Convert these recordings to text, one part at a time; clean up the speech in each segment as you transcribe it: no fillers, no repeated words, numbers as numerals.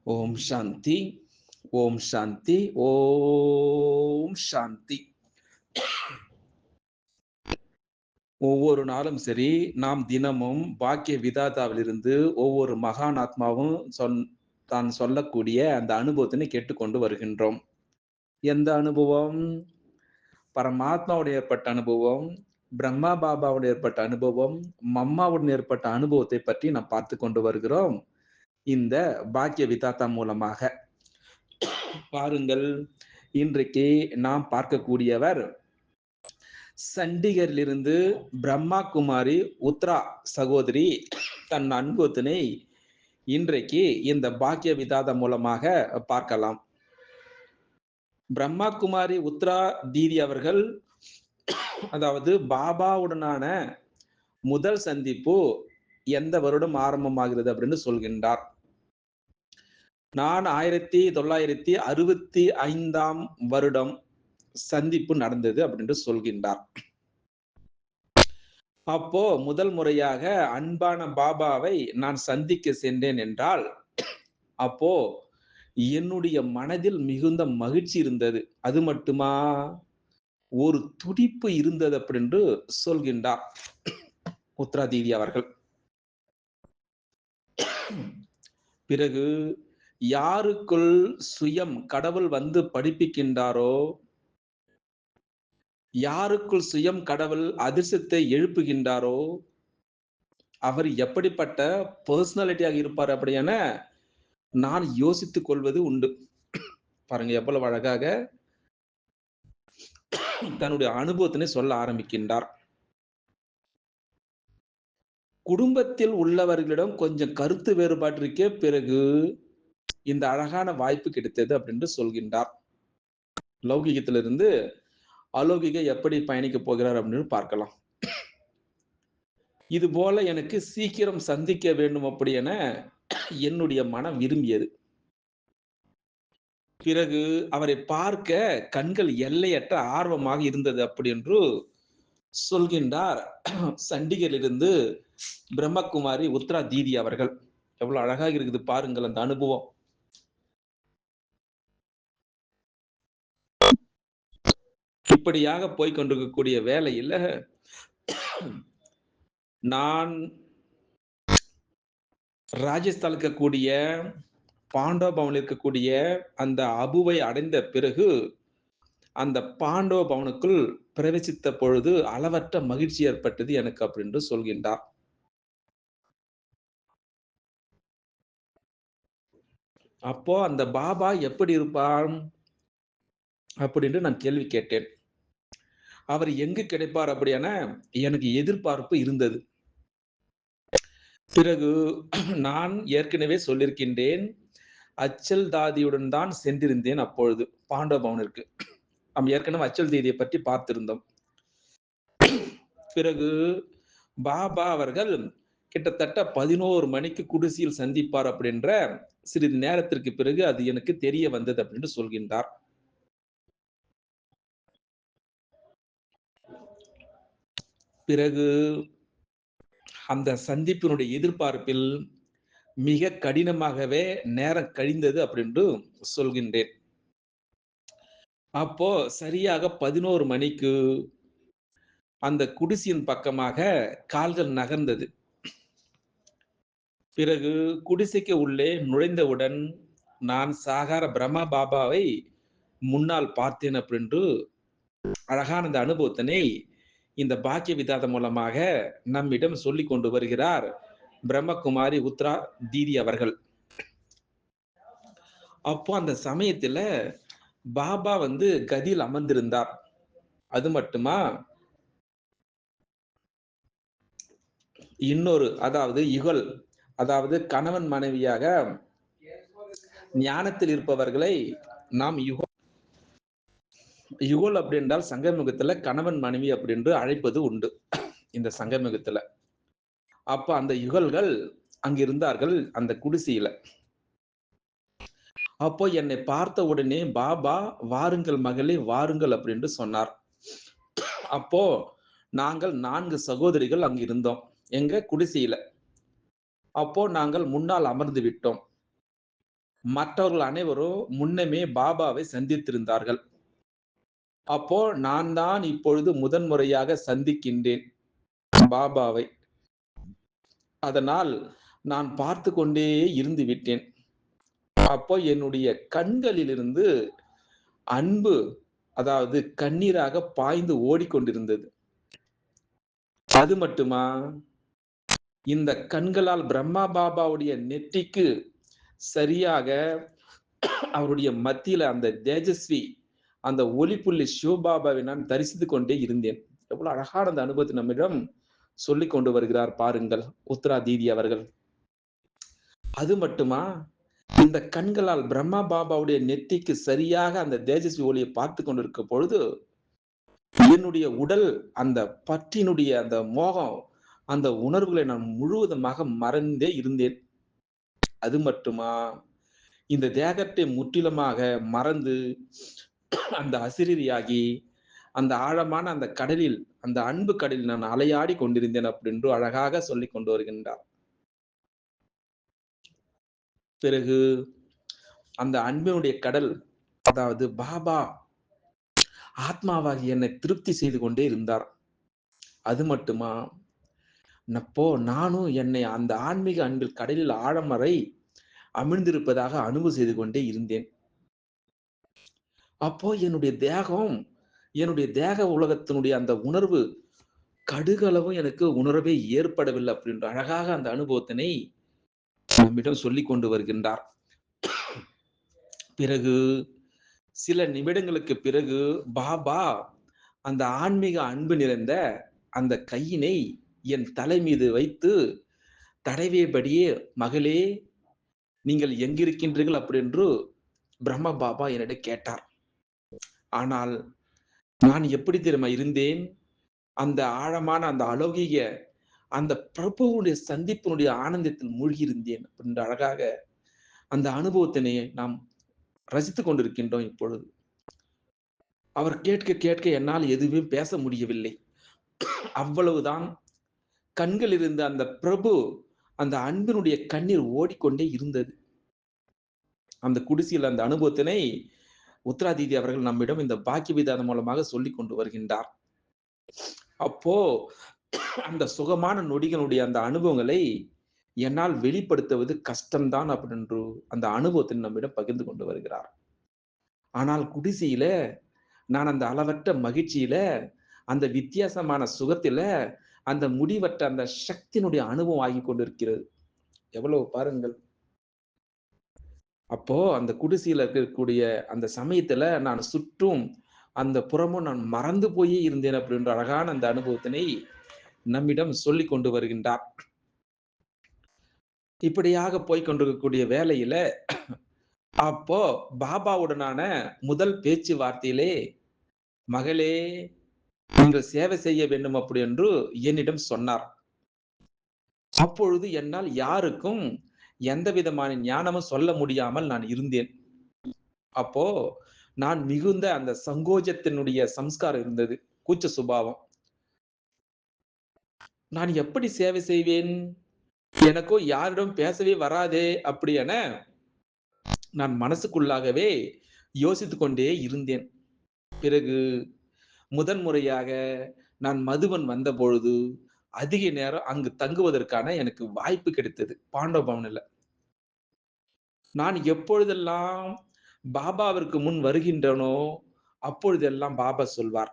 ஓம் சாந்தி, ஓம் சாந்தி, ஓம் சாந்தி. ஒவ்வொரு நாளும் சரி, நாம் தினமும் பாக்கிய விதாதாவிலிருந்து ஒவ்வொரு மகான் ஆத்மாவும் தான் சொல்லக்கூடிய அந்த அனுபவத்தினை கேட்டுக்கொண்டு வருகின்றோம். எந்த அனுபவம்? பரமாத்மாவுடன் ஏற்பட்ட அனுபவம், பிரம்மா பாபாவுடன் ஏற்பட்ட அனுபவம், மம்மாவுடன் ஏற்பட்ட அனுபவத்தை பற்றி நாம் பார்த்து கொண்டு வருகிறோம் இந்த பாக்கிய விதாத்தா மூலமாக. பாருங்கள், இன்றைக்கு நாம் பார்க்கக்கூடியவர் சண்டிகரிலிருந்து பிரம்மா குமாரி உத்ரா சகோதரி தன் அனுபவத்தினை இன்றைக்கு இந்த பாக்கிய விதாதா மூலமாக பார்க்கலாம். பிரம்மா குமாரி உத்ரா தீதி அவர்கள், அதாவது பாபாவுடனான முதல் சந்திப்பு எந்த வருடம் ஆரம்பமாகிறது அப்படின்னு சொல்கின்றார். நான் 1965 வருடம் சந்திப்பு நடந்தது அப்படின்னு சொல்கின்றார். அப்போ முதல் முறையாக அன்பான பாபாவை நான் சந்திக்க சென்றேன் என்றால், அப்போ என்னுடைய மனதில் மிகுந்த மகிழ்ச்சி இருந்தது. அது மட்டுமா, ஒரு துடிப்பு இருந்தது அப்படின்னு சொல்கின்றார் உத்ரா தீதி அவர்கள். பிறகு யாருக்குள் சுயம் கடவுள் வந்து படிப்பிக்கின்றாரோ, யாருக்குள் சுயம் கடவுள் அதிர்ஷ்டத்தை எழுப்புகின்றாரோ, அவர் எப்படிப்பட்ட பர்சனாலிட்டியாக இருப்பார் அப்படியான நான் யோசித்துக் கொள்வது உண்டு. பாருங்க எவ்வளவு அழகாக தன்னுடைய அனுபவத்தினை சொல்ல ஆரம்பிக்கின்றார். குடும்பத்தில் உள்ளவர்களிடம் கொஞ்சம் கருத்து வேறுபாட்டிற்கே பிறகு இந்த அழகான வாய்ப்பு கிடைத்தது அப்படின்னு சொல்கின்றார். லௌகிகத்திலிருந்து அலௌகிக எப்படி பயணிக்க போகிறார் அப்படின்னு பார்க்கலாம். இது போல எனக்கு சீக்கிரம் சந்திக்க வேண்டும் அப்படி என என்னுடைய மனம் விரும்பியது. பிறகு அவரை பார்க்க கண்கள் எல்லையற்ற ஆர்வமாக இருந்தது அப்படி என்று சொல்கின்றார் சண்டிகரிலிருந்து பிரம்மகுமாரி உத்ரா தீதி அவர்கள். எவ்வளவு அழகாக இருக்குது பாருங்கள் அந்த அனுபவம். இப்படியாக போய்கொண்டிருக்கக்கூடிய வேலையில் நான் ராஜஸ்தான் இருக்கக்கூடிய பாண்டவ பவனில் இருக்கக்கூடிய அந்த அபுவை அடைந்த பிறகு அந்த பாண்டவ பவனுக்குள் பிரவேசித்த பொழுது அளவற்ற மகிழ்ச்சி ஏற்பட்டது எனக்கு அப்படின்னு சொல்கின்றார். அப்போ அந்த பாபா எப்படி இருப்பார் அப்படின்னு நான் கேள்வி கேட்டேன். அவர் எங்கு கிடைப்பார் அப்படியான எனக்கு எதிர்பார்ப்பு இருந்தது. பிறகு நான் ஏற்கனவே சொல்லியிருக்கின்றேன், அச்சல் தாதியுடன் தான் சென்றிருந்தேன் அப்பொழுது பாண்டவ பவனிற்கு. நாம் ஏற்கனவே அச்சல் தீதியை பற்றி பார்த்திருந்தோம். பிறகு பாபா அவர்கள் கிட்டத்தட்ட 11 மணிக்கு குடிசையில் சந்திப்பார் அப்படின்ற சிறிது நேரத்திற்கு பிறகு அது எனக்கு தெரிய வந்தது அப்படின்னு சொல்கின்றார். பிறகு அந்த சந்திப்பினுடைய எதிர்பார்ப்பில் மிக கடினமாகவே நேரம் கழிந்தது அப்படின்னு சொல்கின்றேன். அப்போ சரியாக 11 மணிக்கு அந்த குடிசையின் பக்கமாக கால்கள் நகர்ந்தது. பிறகு குடிசைக்கு உள்ளே நுழைந்தவுடன் நான் சாகார பிரம்மா பாபாவை முன்னால் பார்த்தேன் அப்படின்னு அழகான அந்த அனுபவத்தினை இந்த பாக்கிய விதாத மூலமாக நம்மிடம் சொல்லிக் கொண்டு வருகிறார் பிரம்மகுமாரி உத்ரா தீதி அவர்கள். அப்போ அந்த சமயத்துல பாபா வந்து கதியில் அமர்ந்திருந்தார். அது மட்டுமா, இன்னொரு அதாவது யுகல், அதாவது கணவன் மனைவியாக ஞானத்தில் இருப்பவர்களை நாம் யுகல் அப்படி என்றால் சங்கமுகத்துல கணவன் மனைவி அப்படின்னு அழைப்பது உண்டு இந்த சங்கமுகத்துல. அப்ப அந்த யுகல்கள் அங்கிருந்தார்கள் அந்த குடிசையில. அப்போ என்னை பார்த்த உடனே பாபா வாருங்கள் மகளே வாருங்கள் அப்படின்னு சொன்னார். அப்போ நாங்கள் 4 சகோதரிகள் அங்கு இருந்தோம் எங்க குடிசையில. அப்போ நாங்கள் முன்னால் அமர்ந்து விட்டோம். மற்றவர்கள் அனைவரும் முன்னமே பாபாவை சந்தித்திருந்தார்கள். அப்போ நான் தான் இப்பொழுது முதன்முறையாக சந்திக்கின்றேன் பாபாவை. அதனால் நான் பார்த்துக் கொண்டே இருந்து விட்டேன். அப்போ என்னுடைய கண்களிலிருந்து அன்பு, அதாவது கண்ணீராக பாய்ந்து ஓடிக்கொண்டிருந்தது. அது மட்டுமா, இந்த கண்களால் பிரம்மா பாபாவுடைய நெற்றிக்கு சரியாக அவருடைய மத்தியில அந்த தேஜஸ்வி, அந்த ஒளிப்புள்ளி சிவபாபாவை நான் தரிசித்துக் கொண்டே இருந்தேன். எவ்வளவு அழகான அந்த அனுபவத்தை நம்மிடம் சொல்லிக் கொண்டு வருகிறார் பாருங்கள் உத்ரா தீதி அவர்கள். அது மட்டுமா, இந்த கண்களால் பிரம்மா பாபாவுடைய நெத்திக்கு சரியாக அந்த தேஜஸ்வி ஒளியை பார்த்து கொண்டிருக்கும் பொழுது என்னுடைய உடல் அந்த பற்றினுடைய அந்த மோகம், அந்த உணர்வுகளை நான் முழுவதுமாக மறந்தே இருந்தேன். அது மட்டுமா, இந்த தேகத்தை முற்றிலுமாக மறந்து அந்த அசிரீரியாகி அந்த ஆழமான அந்த கடலில், அந்த அன்பு கடலில் நான் அலையாடி கொண்டிருந்தேன் அப்படின்னு அழகாக சொல்லிக் கொண்டு வருகின்றார். பிறகு அந்த அன்பினுடைய கடல், அதாவது பாபா ஆத்மாவாகி என்னை திருப்தி செய்து கொண்டே இருந்தார். அது மட்டுமா, நானும் என்னை அந்த ஆன்மீக அன்பில் கடலில் ஆழம் வரை அமிழ்ந்திருப்பதாக அனுபவம் செய்து கொண்டே இருந்தேன். அப்போ என்னுடைய தேக உலகத்தினுடைய அந்த உணர்வு கடுகளவும் எனக்கு உணர்வே ஏற்படவில்லை அப்படின்ற அழகாக அந்த அனுபவத்தினை நம்மிடம் சொல்லிக் கொண்டு வருகின்றார். பிறகு சில நிமிடங்களுக்கு பிறகு பாபா அந்த ஆன்மீக அன்பு நிறைந்த அந்த கையினை என் தலை மீது வைத்து தடவியபடியே, மகளே நீங்கள் எங்கிருக்கின்றீர்கள் அப்படி என்று பிரம்ம பாபா என்னிடம் கேட்டார். ஆனால் நான் எப்படி தெரியுமா இருந்தேன்? அந்த ஆழமான அந்த அலௌகிக அந்த பிரபுவுடைய சந்திப்பினுடைய ஆனந்தத்தில் மூழ்கி இருந்தேன் என்று அழகாக அந்த அனுபவத்தினை நாம் ரசித்துக் கொண்டிருக்கின்றோம் இப்பொழுது. அவர் கேட்க கேட்க என்னால் எதுவுமே பேச முடியவில்லை. அவ்வளவுதான் கண்கள் இருந்த அந்த பிரபு, அந்த அன்பினுடைய கண்ணீர் ஓடிக்கொண்டே இருந்தது. அந்த குடிசையில் அந்த அனுபவத்தினை உத்ராதீதி அவர்கள் நம்மிடம் இந்த பாக்கிய விதானம் மூலமாக சொல்லிக் கொண்டு வருகின்றார். அப்போ அந்த சுகமான நொடிகளுடைய அந்த அனுபவங்களை என்னால் வெளிப்படுத்துவது கஷ்டம்தான் அப்படின்னு அந்த அனுபவத்தை நம்மிடம் பகிர்ந்து கொண்டு வருகிறார். ஆனால் குடிசையில நான் அந்த அளவற்ற மகிழ்ச்சியில, அந்த வித்தியாசமான சுகத்தில, அந்த முடிவற்ற அந்த சக்தியினுடைய அனுபவம் ஆகிக் கொண்டிருக்கிறது. எவ்வளவு பாருங்கள். அப்போ அந்த குடிசையில இருக்கக்கூடிய அந்த சமயத்துல நான் சுற்றும் அந்த புறமும் நான் மறந்து போயே இருந்தேன் அப்படின்ற அழகான அந்த அனுபவத்தினை நம்மிடம் சொல்லிக் கொண்டு வருகின்றார். இப்படியாக போய்க் கொண்டிருக்கக்கூடிய வேளையில அப்போ பாபாவுடனான முதல் பேச்சுவார்த்தையிலே, மகளே நீங்கள் சேவை செய்ய வேண்டும் அப்படி என்று என்னிடம் சொன்னார். அப்பொழுது என்னால் யாருக்கும் எந்த விதமான ஞானமும் சொல்ல முடியாமல் நான் இருந்தேன். அப்போ நான் மிகுந்த அந்த சங்கோஜத்தினுடைய சம்ஸ்காரம் இருந்தது. கூச்ச சுபாவம். நான் எப்படி சேவை செய்வேன்? எனக்கோ யாரிடம் பேசவே வராதே அப்படி என நான் மனசுக்குள்ளாகவே யோசித்துக் கொண்டே இருந்தேன். பிறகு முதன் முறையாக நான் மதுபன் வந்தபொழுது அதிக நேரம் அங்கு தங்குவதற்கான எனக்கு வாய்ப்பு கிடைத்தது. பாண்டவ பவன்ல. நான் எப்பொழுதெல்லாம் பாபாவிற்கு முன் வருகின்றனோ, அப்பொழுதெல்லாம் பாபா சொல்வார்.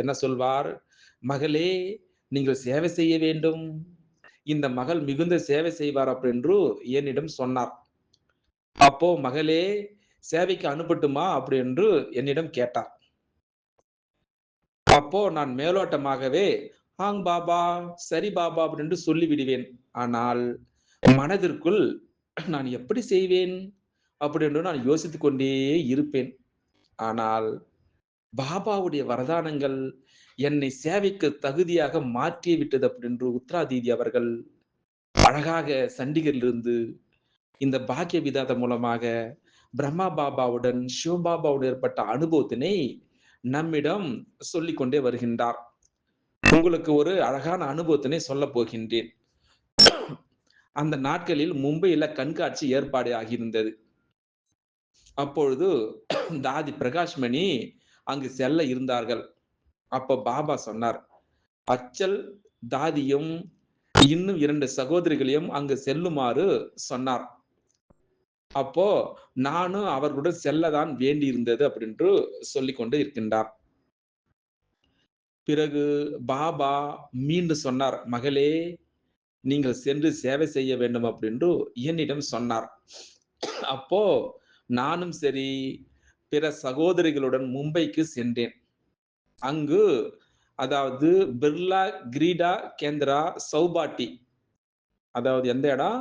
என்ன சொல்வார்? மகளே, நீங்கள் சேவை செய்ய வேண்டும். இந்த மகள் மிகுந்த சேவை செய்வார் அப்படின்னு என்னிடம் சொன்னார். அப்போ மகளே, சேவைக்கு அனுப்பட்டுமா அப்படி என்று என்னிடம் கேட்டார். அப்போ நான் மேலோட்டமாகவே ஆங் பாபா, சரி பாபா அப்படின்னு சொல்லி விடுவேன். ஆனால் மனதிற்குள் நான் எப்படி செய்வேன் அப்படி என்று நான் யோசித்துக் கொண்டே இருப்பேன். ஆனால் பாபாவுடைய வரதானங்கள் என்னை சேவைக்கு தகுதியாக மாற்றி விட்டது அப்படின்னு உத்ராதீதி அவர்கள் அழகாக சண்டிகரிலிருந்து இந்த பாக்கிய விதாதம் மூலமாக பிரம்மா பாபாவுடன் சிவபாபாவுடன் ஏற்பட்ட அனுபவத்தினை நம்மிடம் சொல்லிக் கொண்டே வருகின்றார். உங்களுக்கு ஒரு அழகான அனுபவத்தினை சொல்லப் போகின்றேன். அந்த நாட்களில் மும்பையில கண்காட்சி ஏற்பாடு ஆகியிருந்தது. அப்பொழுது தாதி பிரகாஷ்மணி அங்கு செல்ல இருந்தார்கள். அப்ப பாபா சொன்னார், அச்சல் தாதியும் இன்னும் 2 சகோதரிகளையும் அங்கு செல்லுமாறு சொன்னார். அப்போ நானும் அவர்களுடன் செல்லதான் வேண்டியிருந்தது அப்படின்று சொல்லிக் கொண்டு இருக்கின்றார். பிறகு பாபா மீண்டும் சொன்னார், மகளே நீங்கள் சென்று சேவை செய்ய வேண்டும் அப்படின்று என்னிடம் சொன்னார். அப்போ நானும் சரி பிற சகோதரிகளுடன் மும்பைக்கு சென்றேன். அங்கு அதாவது பிர்லா கிரீடா கேந்திரா சௌபாட்டி, அதாவது எந்த இடம்?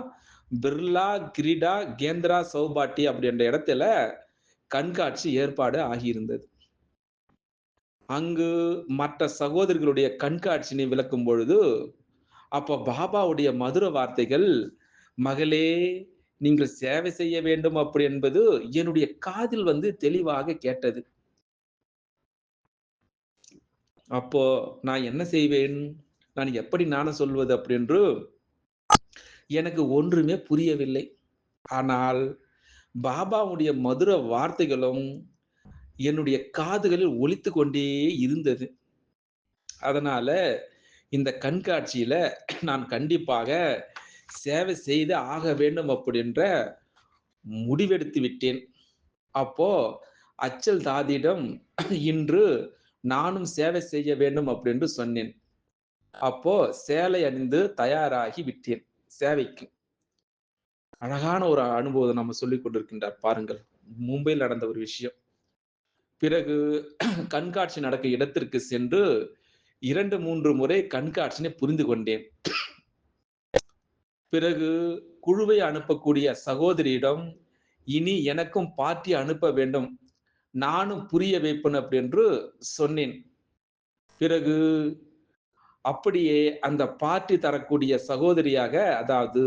பிர்லா கிரீடா கேந்திரா சௌபாட்டி அப்படின்ற இடத்துல கண்காட்சி ஏற்பாடு ஆகியிருந்தது. அங்கு மற்ற சகோதரிகளுடைய கண்காட்சியினை விளக்கும் பொழுது, அப்ப பாபாவுடைய மதுர வார்த்தைகள், மகளே நீங்கள் சேவை செய்ய வேண்டும் அப்படி என்பது என்னுடைய காதில் வந்து தெளிவாக கேட்டது. அப்போ நான் என்ன செய்வேன்? நான் எப்படி ஞானம் சொல்வது அப்படின்று எனக்கு ஒன்றுமே புரியவில்லை. ஆனால் பாபாவுடைய மதுர வார்த்தைகளும் என்னுடைய காதுகளில் ஒலித்துக் கொண்டே இருந்தது. அதனால இந்த கண்காட்சியில நான் கண்டிப்பாக சேவை செய்து ஆக வேண்டும் அப்படின்ற முடிவெடுத்து விட்டேன். அப்போ அச்சல் தாதியிடம் இன்று நானும் சேவை செய்ய வேண்டும் அப்படின்னு சொன்னேன். அப்போ சேலை அணிந்து தயாராகி விட்டேன் சேவைக்கு. அழகான ஒரு அனுபவம் நம்ம சொல்லிக் கொண்டிருக்கின்றார் பாருங்கள். மும்பையில் நடந்த ஒரு விஷயம். பிறகு கண்காட்சி நடக்கும் இடத்திற்கு சென்று 2, 3 முறை கண்காட்சியினை புரிந்து கொண்டேன். பிறகு குழுவை அனுப்பக்கூடிய சகோதரியிடம், இனி எனக்கும் பார்ட்டி அனுப்ப வேண்டும். நானும் புரிய வைப்பேன் அப்படி என்று சொன்னேன். பிறகு அப்படியே அந்த பார்ட்டி தரக்கூடிய சகோதரியாக, அதாவது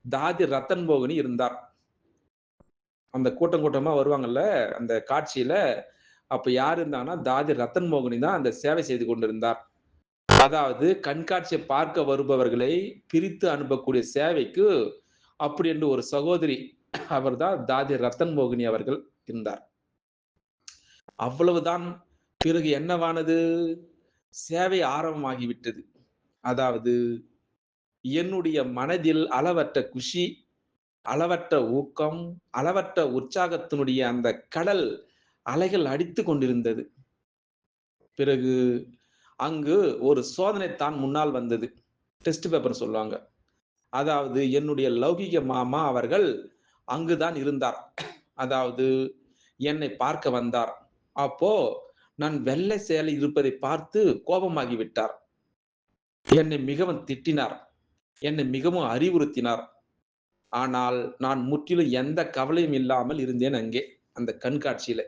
தாதி ரத்தன் மோகினி இருந்தார். அந்த கூட்டம் கூட்டமா வருவாங்கல்ல, அந்த காட்சியில. அப்ப யார் இருந்தாங்கன்னா, தாதி ரத்தன் மோகினி தான் அந்த சேவை செய்து கொண்டிருந்தார். அதாவது கண்காட்சியை பார்க்க வருபவர்களை பிரித்து அனுப்பக்கூடிய சேவைக்கு அப்படி என்று ஒரு சகோதரி, அவர்தான் தாதி ரத்தன் மோகினி அவர்கள் இருந்தார். அவ்வளவுதான். பிறகு என்னவானது? சேவை ஆரம்பமாகிவிட்டது. அதாவது என்னுடைய மனதில் அளவற்ற குஷி, அளவற்ற ஊக்கம், அளவற்ற உற்சாகத்தினுடைய அந்த கடல் அலைகள் அடித்துக் கொண்டிருந்தது. பிறகு அங்கு ஒரு சோதனை தான் முன்னால் வந்தது. டெஸ்ட் பேப்பர் சொல்லுவாங்க. அதாவது என்னுடைய லௌகிக மாமா அவர்கள் அங்குதான் இருந்தார். அதாவது என்னை பார்க்க வந்தார். அப்போ நான் வெள்ளை சேலை இருப்பதை பார்த்து கோபமாகி விட்டார். என்னை மிகவும் திட்டினார். என்னை மிகவும் அறிவுறுத்தினார். ஆனால் நான் முற்றிலும் எந்த கவலையும் இல்லாமல் இருந்தேன் அங்கே, அந்த கண்காட்சியில.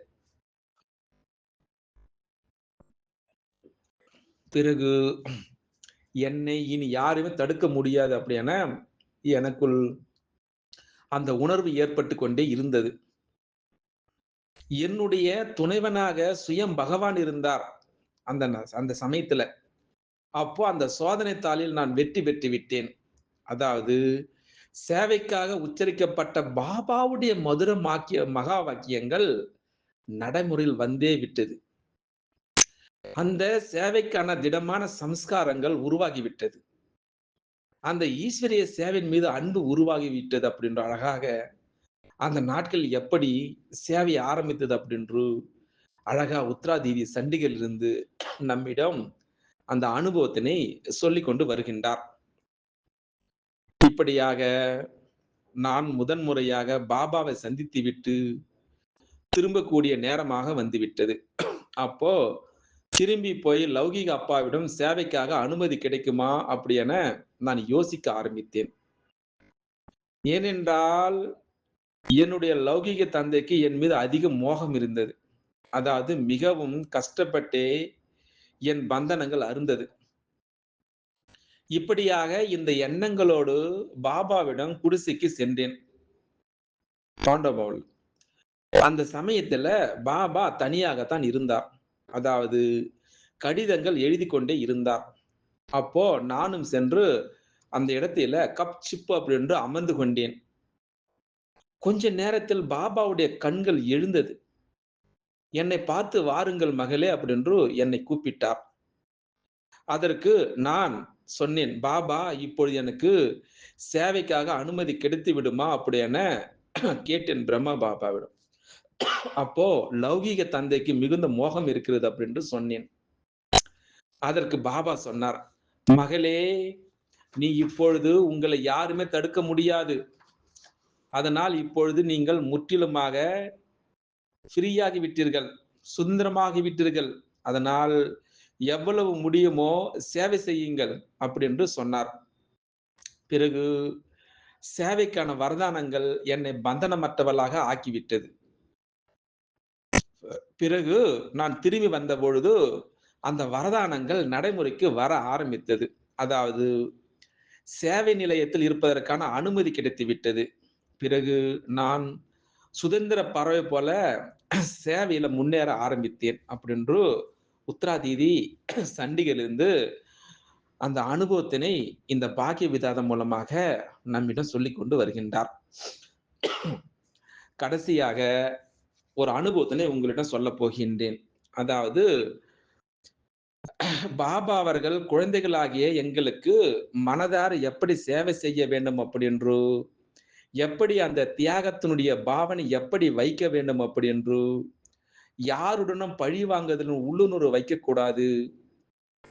பிறகு என்னை இனி யாருமே தடுக்க முடியாது அப்படி என எனக்குள் அந்த உணர்வு ஏற்பட்டுக் கொண்டே இருந்தது. என்னுடைய துணைவனாக சுயம் பகவான் இருந்தார். அந்த அந்த சமயத்துல. அப்போ அந்த சோதனை தாளில் நான் வெற்றி பெற்று விட்டேன். அதாவது சேவைக்காக உச்சரிக்கப்பட்ட பாபாவுடைய மதுரமாக்கிய மகா வாக்கியங்கள் நடைமுறையில் வந்தே விட்டது. அந்த சேவைக்கான திடமான சம்ஸ்காரங்கள் உருவாகிவிட்டது. அந்த ஈஸ்வரிய சேவையின் மீது அன்பு உருவாகிவிட்டது அப்படின்ற அழகாக அந்த நாட்கள் எப்படி சேவை ஆரம்பித்தது அப்படின்று அழகா உத்ராதீதி சண்டிகையில் இருந்து நம்மிடம் அந்த அனுபவத்தினை சொல்லிக் கொண்டு வருகின்றார். இப்படியாக நான் முதன் முறையாக பாபாவை சந்தித்துவிட்டு திரும்பக்கூடிய நேரமாக வந்துவிட்டது. அப்போ திரும்பி போய் லௌகீக அப்பாவிடம் சேவைக்காக அனுமதி கிடைக்குமா அப்படி என நான் யோசிக்க ஆரம்பித்தேன். ஏனென்றால் என்னுடைய லௌகீக தந்தைக்கு என் மீது அதிக மோகம் இருந்தது. அதாவது மிகவும் கஷ்டப்பட்டே என் பந்தனங்கள் அறுந்தது. இப்படியாக இந்த எண்ணங்களோடு பாபாவிடம் குடிசைக்கு சென்றேன். தாண்டவபவன். அந்த சமயத்துல பாபா தனியாகத்தான் இருந்தார். அதாவது கடிதங்கள் எழுதிக் கொண்டே இருந்தார். அப்போ நானும் சென்று அந்த இடத்தில கப் சிப் அப்படி என்று அமர்ந்து கொண்டேன். கொஞ்ச நேரத்தில் பாபாவுடைய கண்கள் எழுந்தது. என்னை பார்த்து வாருங்கள் மகளே அப்படின்று என்னை கூப்பிட்டார். அதற்கு நான் சொன்னேன், பாபா இப்பொழுது எனக்கு சேவைக்காக அனுமதி கிடைத்து விடுமா அப்படி என கேட்டேன் பிரம்மா பாபாவிடம். அப்போ லௌகீக தந்தைக்கு மிகுந்த மோகம் இருக்கிறது அப்படின்னு சொன்னேன். அதற்கு பாபா சொன்னார், மகளே நீ இப்பொழுது உங்களை யாருமே தடுக்க முடியாது. அதனால் இப்பொழுது நீங்கள் முற்றிலுமாக ஃப்ரீயாகி விட்டீர்கள். சுதந்திரமாகி விட்டீர்கள். அதனால் எவ்வளவு முடியுமோ சேவை செய்யுங்கள் அப்படி என்று சொன்னார். பிறகு சேவைக்கான வரதானங்கள் என்னை பந்தனமற்றவளாக ஆக்கிவிட்டது. பிறகு நான் திரும்பி வந்த பொழுது அந்த வரதானங்கள் நடைமுறைக்கு வர ஆரம்பித்தது. அதாவது சேவை நிலையத்தில் இருப்பதற்கான அனுமதி கிடைத்து விட்டது. பிறகு நான் சுதந்திர பறவை போல சேவையில முன்னேற ஆரம்பித்தேன் அப்படின்று உத்தராதீதி சண்டிகரிலிருந்து அந்த அனுபவத்தினை இந்த பாக்கிய விதாதம் மூலமாக நம்மிடம் சொல்லிக் கொண்டு வருகின்றார். கடைசியாக ஒரு அனுபவத்தினை உங்களிடம் சொல்லப் போகின்றேன். அதாவது பாபா அவர்கள் குழந்தைகளாகிய எங்களுக்கு மனதார எப்படி சேவை செய்ய வேண்டும் அப்படி என்று, எப்படி அந்த தியாகத்தினுடைய பாவனை எப்படி வைக்க வேண்டும் அப்படி என்று, யாருடனும் பழி வாங்குதல் உள்ளுணர்வு வைக்கக்கூடாது.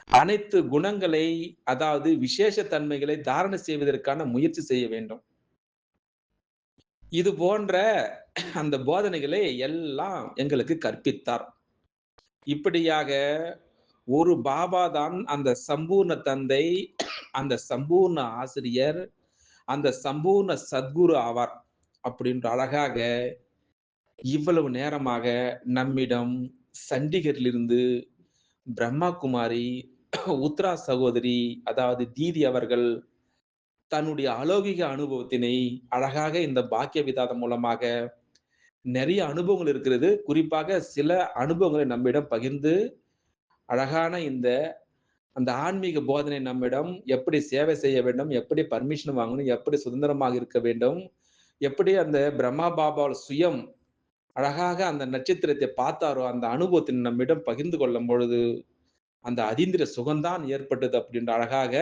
அனைத்து குணங்களை அதாவது விசேஷ தன்மைகளை தாரணை செய்வதற்கான முயற்சி செய்ய வேண்டும். இது போன்ற அந்த போதனைகளை எல்லாம் எங்களுக்கு கற்பித்தார். இப்படியாக ஒரு பாபா தான் அந்த சம்பூர்ண தந்தை, அந்த சம்பூர்ண ஆசிரியர், அந்த சம்பூர்ண சத்குரு ஆவார். அப்படின்ற அழகாக இவ்வளவு நேரமாக நம்மிடம் சண்டிகரிலிருந்து பிரம்மா குமாரி, உத்ரா சகோதரி, அதாவது தீதி அவர்கள் தன்னுடைய அலௌகிக அனுபவத்தினை அழகாக இந்த பாக்கிய விதாதம் மூலமாக நிறைய அனுபவங்கள் இருக்கிறது. குறிப்பாக சில அனுபவங்களை நம்மிடம் பகிர்ந்து, அழகான அந்த ஆன்மீக போதனை நம்மிடம் எப்படி சேவை செய்ய வேண்டும், எப்படி பர்மிஷன் வாங்கணும், எப்படி சுதந்திரமாக இருக்க வேண்டும், எப்படி அந்த பிரம்மா பாபா சுயம் அழகாக அந்த நட்சத்திரத்தை பார்த்தாரோ, அந்த அனுபவத்தை நம்மிடம் பகிர்ந்து கொள்ளும் பொழுது, அந்த அதீந்திர சுகம்தான் ஏற்பட்டது அப்படின்ற அழகாக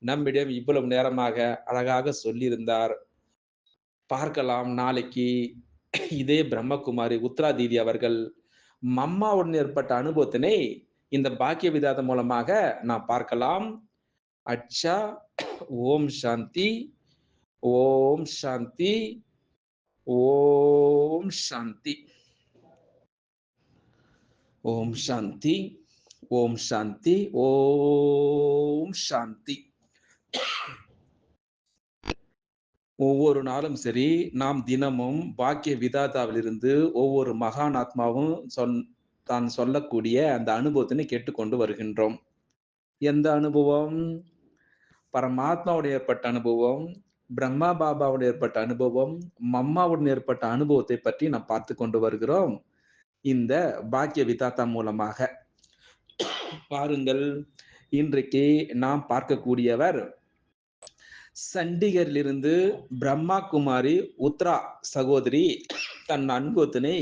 நம்மிடம் இவ்வளவு நேரமாக அழகாக சொல்லியிருந்தார். பார்க்கலாம் நாளைக்கு இதே பிரம்மகுமாரி உத்ரா தீதி அவர்கள் மம்மாவுடன் ஏற்பட்ட அனுபவத்தினை இந்த பாக்கிய விதாதம் மூலமாக நாம் பார்க்கலாம். அச்சா, ஓம் சாந்தி, ஓம் சாந்தி, ஓம் சாந்தி, ஓம் சாந்தி, ஓம் சாந்தி, ஓம் சாந்தி. ஒவ்வொரு நாளும் சரி, நாம் தினமும் பாக்கிய விதாதாவிலிருந்து ஒவ்வொரு மகான் ஆத்மாவும் தான் சொல்லக்கூடிய அந்த அனுபவத்தினை கேட்டுக்கொண்டு வருகின்றோம். எந்த அனுபவம்? பரமாத்மாவுடன் ஏற்பட்ட அனுபவம், பிரம்மா பாபாவுடன் ஏற்பட்ட அனுபவம், மம்மாவுடன் ஏற்பட்ட அனுபவத்தை பற்றி நாம் பார்த்துக் கொண்டு வருகிறோம். இந்த பாக்கிய விதாத்தா மூலமாக. பாருங்கள், இன்றைக்கு நாம் பார்க்கக்கூடியவர் சண்டிகரிலிருந்து பிரம்மா குமாரி உத்ரா சகோதரி தன் அனுபவத்தினை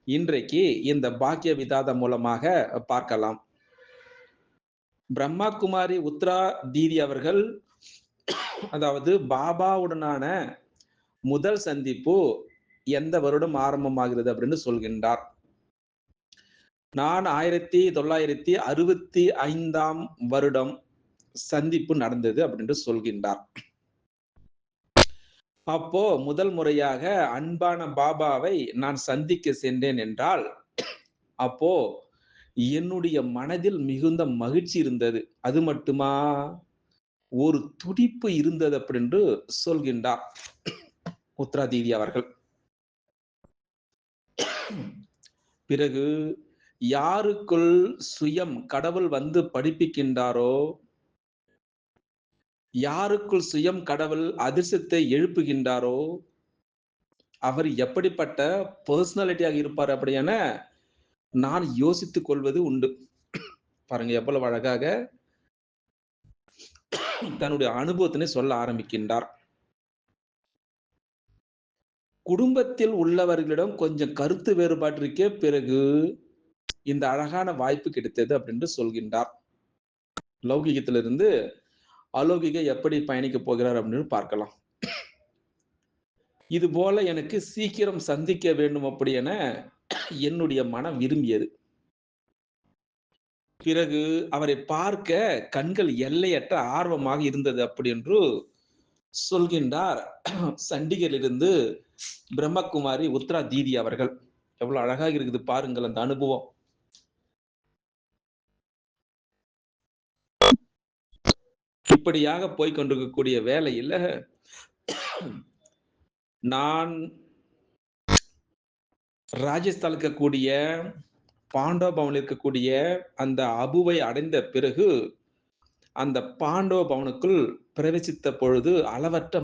இன்றைக்கு இந்த பாக்கிய விதாதம் மூலமாக பார்க்கலாம். பிரம்மா குமாரி உத்ரா தீதி அவர்கள் அதாவது பாபாவுடனான முதல் சந்திப்பு எந்த வருடம் ஆரம்பமாகிறது அப்படின்னு சொல்கின்றார். நான் 1965 வருடம் சந்திப்பு நடந்தது அப்படின்னு சொல்கின்றார். அப்போ முதல் முறையாக அன்பான பாபாவை நான் சந்திக்க சென்றேன் என்றால், அப்போ என்னுடைய மனதில் மிகுந்த மகிழ்ச்சி இருந்தது. அது மட்டுமா, ஒரு துடிப்பு இருந்தது அப்படின்னு சொல்கின்றார் உத்ரா தீதி அவர்கள். பிறகு யாருக்குள் சுயம் கடவுள் வந்து படிப்பிக்கின்றாரோ, யாருக்குள் சுயம் கடவுள் அதிர்ஷ்டத்தை எழுப்புகின்றாரோ, அவர் எப்படிப்பட்ட பர்சனாலிட்டியாக இருப்பார் அப்படி என நான் யோசித்துக் கொள்வது உண்டு. பாருங்க எவ்வளவு அழகாக தன்னுடைய அனுபவத்தினை சொல்ல ஆரம்பிக்கின்றார். குடும்பத்தில் உள்ளவர்களிடம் கொஞ்சம் கருத்து வேறுபாட்டிற்கே பிறகு இந்த அழகான வாய்ப்பு கிடைத்தது அப்படின்னு சொல்கின்றார். லௌகிகத்திலிருந்து அலௌகிக எப்படி பயணிக்கப் போகிறார் அப்படின்னு பார்க்கலாம். இது போல எனக்கு சீக்கிரம் சந்திக்க வேண்டும் அப்படி என என்னுடைய மனம் விரும்பியது. பிறகு அவரை பார்க்க கண்கள் எல்லையற்ற ஆர்வமாக இருந்தது அப்படி என்று சொல்கின்றார் சண்டிகரிலிருந்து பிரம்மகுமாரி உத்ரா தீதி அவர்கள். எவ்வளவு அழகாக இருக்குது பாருங்கள் அந்த அனுபவம். இப்படியாக போய்க் கொண்டிருக்கக்கூடிய வேளையில நான் ராஜஸ்தானில் இருக்கக்கூடிய பாண்டவ பவனில் இருக்கக்கூடிய அந்த அபுவை அடைந்த பிறகு அந்த பாண்டவ பவனுக்குள் பிரவேசித்த பொழுது அளவற்ற